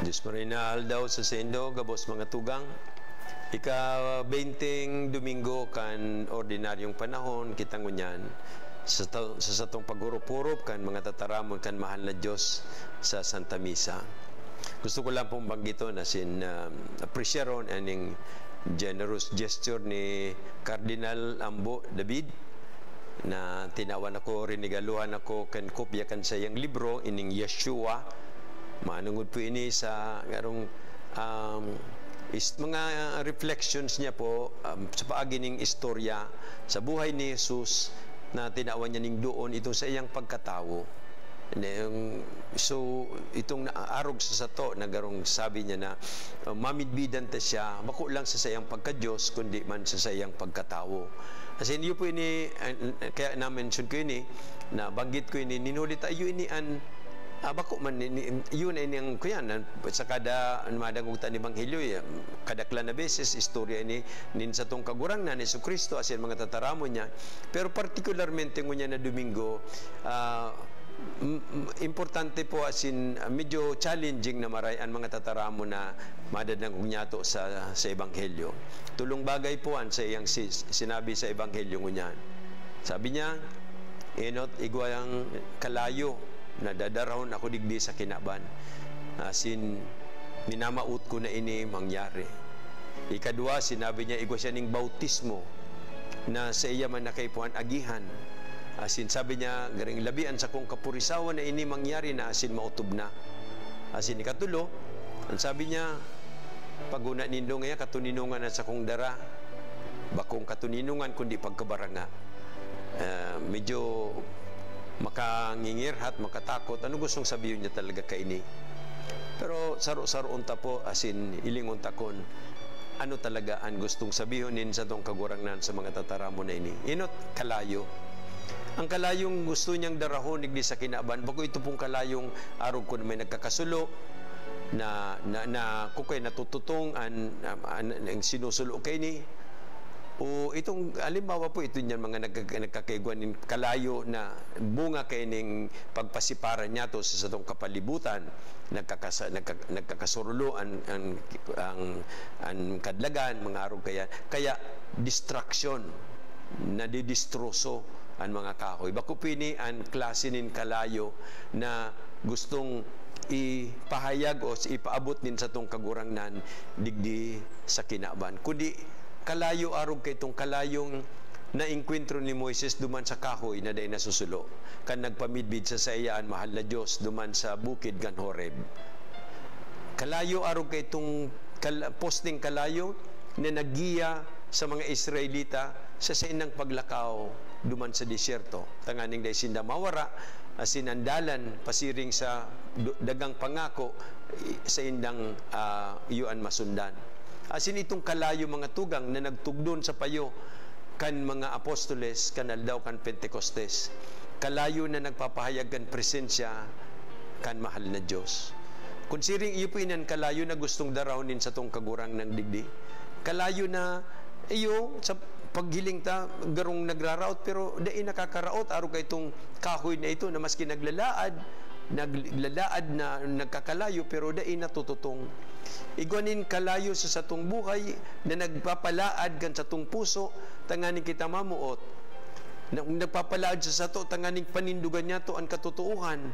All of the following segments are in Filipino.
Diyos marinahal daw sa sendo, gabos mga tugang. Ika-20 Domingo kan ordinaryong panahon, kita ngunyan, sa satong paghurup-hurup kan mga tataramon kan mahal na Diyos sa Santa Misa. Gusto ko lang pong banggiton as in appreciaron aning generous gesture ni Cardinal Ambo David na tinawan ako, rinigaluhan ako kan kopya kan sa iyang libro ining Yeshua. Manungod po ini sa garong mga reflections niya po sa paagi ning istorya sa buhay ni Jesus na tinawan niya ning doon ito sa iyang pagkatao. So itong naarog sa sato na garong sabi niya na mamidbidan ta siya bako lang sa sayang pagka-Diyos kundi man sa sayang pagkatao. Kasi yun po ini kaya na-mention ko ini na banggit ko ini ninulit ayo ini an bako man yun ay niyang kuyan sa kada madagutan ni Ebanghelyo kadakla na beses istorya ini nin sa tong kagurang na ni Jesucristo asin mga tataramo niya, pero particularmente ngunya na Domingo importante po asin medyo challenging na marayan mga tataramo na madadang kunyato sa Ebanghelyo. Tulong bagay po an sa iyang sinabi sa Ebanghelyo ngunyan. Sabi niya, enot igwang kalayo na dadarahon ako digdi sa kinaban. Asin minamaut ko na ini mangyari. Ikadua, sinabi niya igwa siya ning bautismo na sa iya man nakaipuan agihan. Asin sabi niya, garing labian sa kong kapurisawan na ini mangyari na asin mautob na. Asin ikatulo, ang sabi niya, paguna nindo ngaya katuninungan na sa kong dara, bakong katuninungan kundi pagkabaranga. Medyo makangingirhat, makatakot. Ano gustong sabihin niya talaga kaini? Pero saro-saro unta po, asin ilingon takon, ano talaga ang gustong sabihin sa tong kagurangnan sa mga tataramo na ini? Inot, kalayo. Ang kalayong gusto niyang darahon igdi sa kinaban, bago ito pong kalayong arog ko na may nagkakasulo, na kukay natututong ang sinusulo kay ni. O itong alimbawa po ito niyan mga nagkakaiguan ng kalayo na bunga kay ning pagpasiparan niya to sa atong kapalibutan, nagkakasurulo ang kadlagan mga araw kaya distraction na didistroso ang mga kahoy. Bako pini ang klase nin kalayo na gustong ipahayag o ipaabot din sa tong kagurangnan digdi sa kinaban. Kundi kalayo arog kay itong kalayong na-inkwentro ni Moises duman sa kahoy na day nasusulo. Kan nagpamidbid sa sayaan mahal na Diyos duman sa bukid kan Horeb. Kalayo arog kay itong posting kalayo na naggiya sa mga Israelita sa sainang paglakaw duman sa disyerto. Tanganing day sinda mawara sinandalan pasiring sa dagang pangako sa indang iyuan masundan. Asin itong kalayo mga tugang na nagtugdon sa payo kan mga apostoles kanal daw kan Pentecostes. Kalayo na nagpapahayag kan presensya kan mahal na Diyos. Kung siring iyo po inan kalayo na gustong darawin sa tong kagurang ng digdi. Kalayo na iyo sa paghiling ta garong nagraraot pero dai nakakaraot aro kay itong kahoy na ito na maski naglalaad na nagkakalayo pero dai natututong. Igwanin kalayo sa satong buhay na nagpapalaad kan satong puso tanganing kita mamuot. Nagpapalaad sa sato tanganing panindugan niya to ang katotohanan.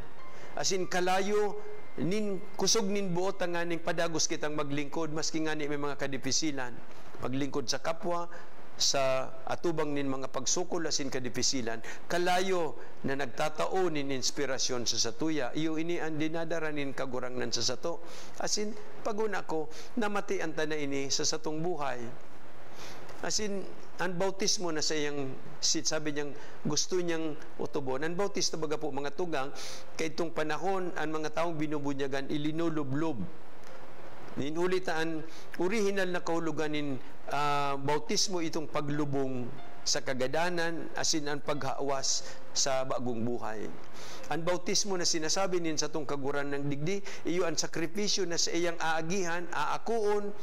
Asin kalayo nin kusog nin buot tanganing padagos kitang maglingkod maski ngani may mga kadipisilan. Maglingkod sa kapwa sa atubang nin mga pagsukol asin kadipisilan, kalayo na nagtatao nin inspirasyon sa satuya, iyo ini ang dinadara nin kagurangnan sa sato. Asin paguna ko namatian ta na ini sa satong buhay. Asin ang bautismo na sa iyang sabi niyang gusto niyang utubon. Ang bautismo baga po mga tugang kay itong panahon ang mga taong binubunyagan ilinulublob. Ninulitaan original na kahulugan nin bautismo itong paglubong sa kagadanan asin ang paghawas sa bagong buhay. Ang bautismo na sinasabi nin sa tong kaguran ng digdi iyo ang sakripisyo na sa iyang aagihan, aakuon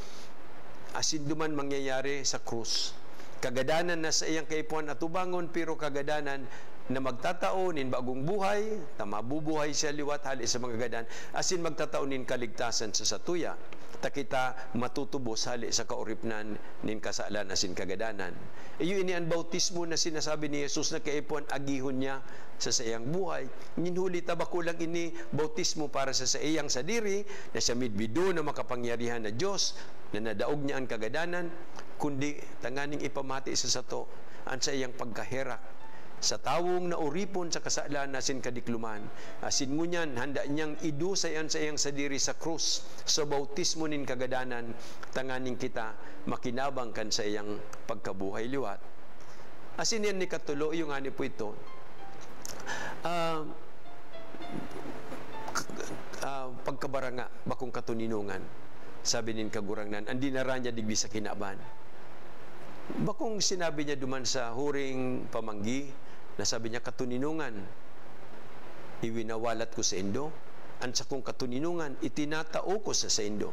asin duman mangyayari sa krus. Kagadanan na sa iyang kaipuan at tubangon, pero kagadanan na magtataonin bagong buhay, na mabubuhay siya liwat hali sa mga gadan, asin magtataonin kaligtasan sa satuya, ta kita matutubos hali sa kauripnan nin kasalan asin kagadanan. Iyo ini ang bautismo na sinasabi ni Jesus na kaipuan agihon niya sa iyang buhay. Ninhuli tabakulang ini bautismo para sa iyang sadiri, na siya midbido na makapangyarihan na Diyos, na nadaog niya ang kagadanan, kundi tanganing ipamati sa sato ang sa iyang pagkaherak sa tawong na uripon sa kasalan asin kadikluman. Asin ngunyan, handa niyang idusayan sa iyang sadiri sa krus, sa bautismo nin kagadanan, tanganing kita makinabang kan sa iyang pagkabuhay liwat. Asin yan ni katulo, yung ani po ito, pagkabaranga, bakong katuninungan, sabi nin kagurangnan, andi na ranya digdi sa kinaban. Bakong sinabi niya duman sa huring pamanggi, na sabi niya, katuninungan, iwinawalat ko sa indo, ang sa kong katuninungan, itinatao ko sa indo.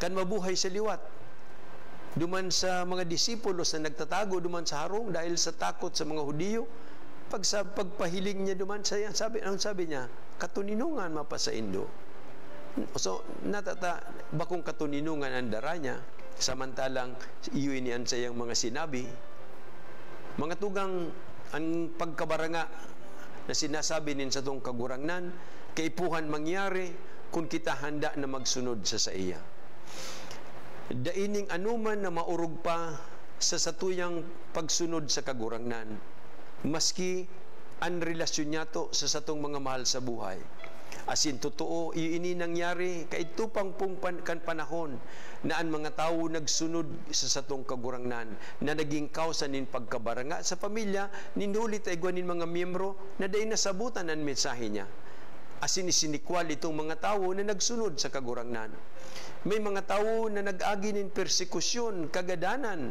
Kan mabuhay sa liwat, duman sa mga disipulos na nagtatago duman sa harong dahil sa takot sa mga Hudiyo, pagpahiling niya duman sa iyan, anong sabi niya? Katuninungan mapa sa indo. So, bakong katuninungan ang dara niya, samantalang iyon niyan sa iyang mga sinabi. Mga tugang, ang pagkabaranga na sinasabi nin sa tong kagurangnan, kaipuhan mangyari kung kita handa na magsunod sa iya. Daining anuman na maurog pa sa satuyang pagsunod sa kagurangnan, maski ang relasyon niya to sa satong mga mahal sa buhay. Asin totoo, ini nangyari kay tupang kan panahon na ang mga tao nagsunod sa satong kagurangnan, na naging kausa nin pagkabaranga sa pamilya, ninulit ay gwanin mga miyembro na day nasabutan ang mensahe niya. Asin isinikwal itong mga tao na nagsunod sa kagurangnan. May mga tao na nag-agi nin persekusyon, kagadanan,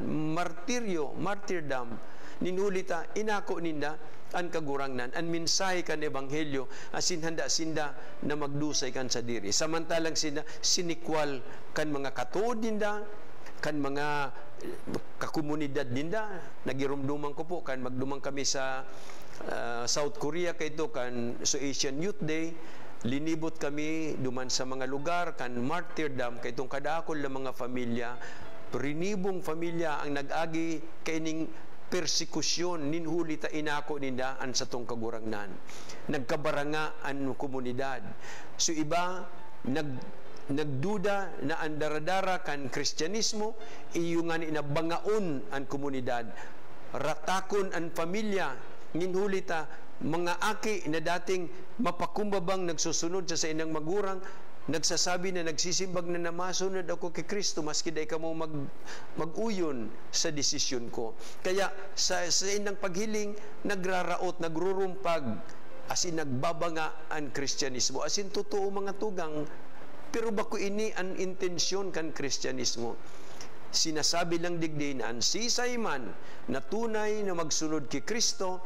martyrdom, ninulita, inako ninda ang kagurangnan, ang mensahe kan ebanghelyo, asin handa sinda na magdusay kan sa diri. Samantalang sinda sinikwal kan mga katuod ninda, kan mga kakomunidad ninda. Nagirumduman ko po, kan magdumang kami sa South Korea kayto, kan so Asian Youth Day, linibot kami duman sa mga lugar, kan martyrdom, kaytong kadakol na mga familya, rinibong familya ang nag-agi kaining persekusyon, ninhuli ta inako ninda an sa tong kagurangnan. Nagkabaranga ang komunidad. So iba, nagduda na andaradara kan Kristyanismo, iyungan inabangaon ang komunidad. Ratakon ang pamilya, ninhuli ta mga aki na dating mapakumbabang nagsusunod sa inang magurang, nagsasabi na nagsisimbag na namasunod ako kay Kristo, maski day ka mo mag-uyon sa desisyon ko. Kaya sa inang paghiling, nagraraot, nagrurumpag, asin nagbabanga ang Kristyanismo. Asin totoo mga tugang, pero bako ini ang intensyon kan Kristyanismo. Sinasabi lang digdi na ang sisay man na tunay na magsunod kay Kristo,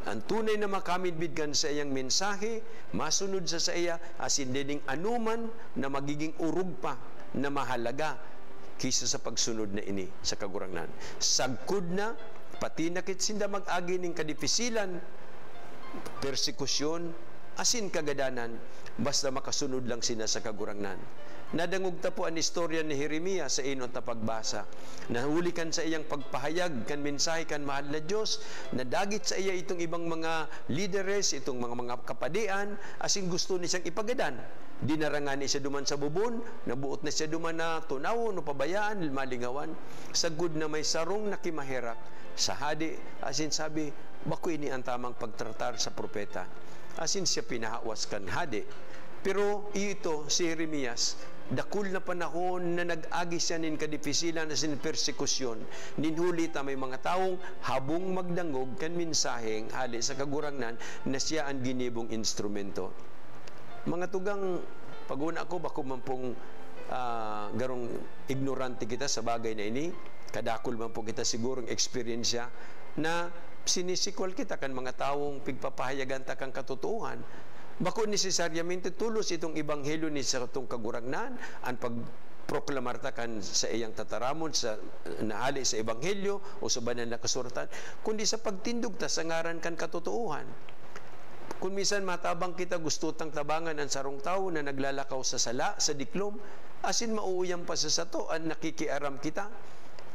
ang tunay na makamidbidgan sa iyang mensahe, masunod sa iya, asin dining anuman na magiging urug pa na mahalaga kaysa sa pagsunod na ini sa kagurangnan. Sagkod na, pati nakit sinda mag-agi ning kadipisilan, persekusyon, asin kagadanan, basta makasunod lang sina sa kagurangnan. Nadangog ta po ang istorya ni Jeremias sa inot na pagbasa. Nahulikan sa iyang pagpahayag kan mensahe kan mahal na Diyos, nadagit sa iya itong ibang mga leaders, itong mga kapadian, asing gusto ni siyang ipagadan. Dinarangan ni siya duman sa bubon, nabuot na siya duman na tunaw, no pabayaan, malingawan. Sagud na may sarong nakimaherak sa hadi, asin sabi, bako ini ang tamang pagtratar sa propeta. Asin siya pinahawas kan hadi. Pero ito, si Jeremias, dakul na panahon na nag-agi siya nin kadipisilan na sin persekusyon, ninhuli ta may mga taong habong magdangog kan mensaheng hali sa kagurangnan na siya ang ginibong instrumento. Mga tugang, paguna ako, bako man pong garong ignorante kita sa bagay na ini, kadakul man po kita sigurong eksperyensya na sinisikwal kita kan mga taong pigpapahayagan ta kang katotohanan. Bako necesaryamente tulos itong ebanghelyo ni sa itong kagurangnan, ang proklamarta kan sa iyang tataramon sa nahali sa ebanghelyo o sa banal na kasuratan, kundi sa pagtindog ta sa ngaran kan katotohan. Kung minsan matabang kita, gusto tang tabangan ang sarong tao na naglalakaw sa sala, sa diklom, asin mauuyang pa sa sato, ang nakikiaram kita.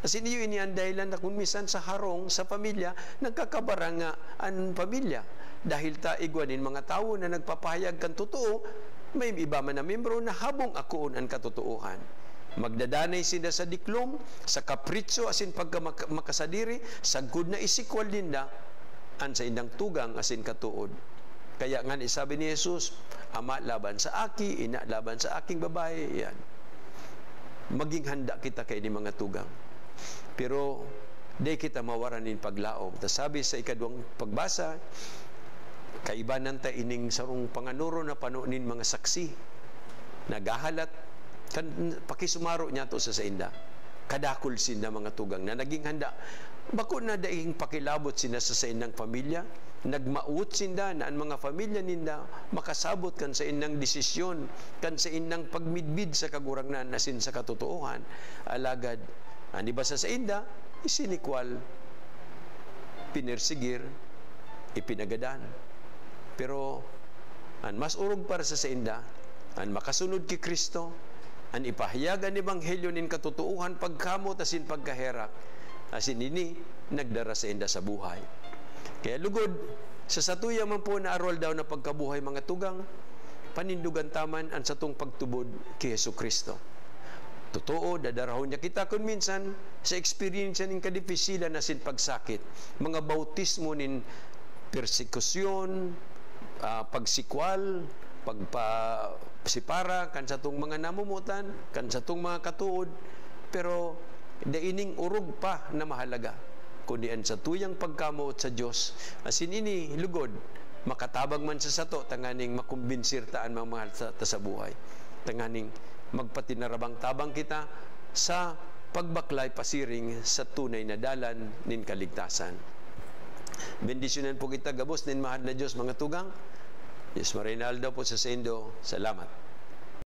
Asin iyo ini ang dahilan na kung minsan sa harong, sa pamilya, nagkakabarang nga ang pamilya. Dahil ta igwanin mga tao na nagpapahayag kan totoo, may iba man na membro na habong akoon ang katotoohan. Magdadanay sila sa diklom, sa kapritso, asin pagka makasadiri, sa good na isikwal dinda, an sa indang tugang, asin katuod. Kaya nga sabi ni Jesus, ama laban sa aki, ina laban sa aking babae, yan. Maging handa kita kay ni mga tugang. Pero, di kita mawaranin paglaom. Ta sabi sa ikaduang pagbasa, kaibanan ta ining sarong panganuro na panunin mga saksi, nagahalat, kan, pakisumaro niya to sa inda. Kadakol sinda mga tugang na naging handa. Bako na daing pakilabot sinda sa indang pamilya, nagmaut sinda na ang mga pamilya ninda makasabot kan sa indang desisyon, kan sa indang pagmidbid sa kagurangnan nasin sa katotoohan. Alagad, ani basa sa inda, isinikwal, pinirsigir, ipinagadan. Pero, ang mas urog para sa inda, ang makasunod ki Kristo, ang ipahayagan ni Ebanghelyo nin katotoohan pagkamot asin pagkaherak, asin ini nagdara sa inda sa buhay. Kaya lugod, sa satuya man po na arol daw na pagkabuhay mga tugang, panindugan taman ang satong pagtubod kay Yesu Kristo. Totoo, dadarahon niya kita kung minsan sa experience nin kadipisilan asin pagsakit, mga bautismo nin persekusyon, pagsikwal, pagpasipara, kan sa itong mga namumutan, kan sa itong mga katuod, pero daining urog pa na mahalaga, kundi ang sa tuyang pagkamuot sa Diyos, asin ini lugod, makatabang man sa sato, tanganing makumbinsir taan mga mahal sa buhay, tanganing magpatinarabang tabang kita sa pagbaklay pasiring sa tunay na dalan nin kaligtasan. Bendisyonan po kita gabos nin mahal na Diyos mga tugang. Yes, Marinaldo po sa Sendo. Salamat.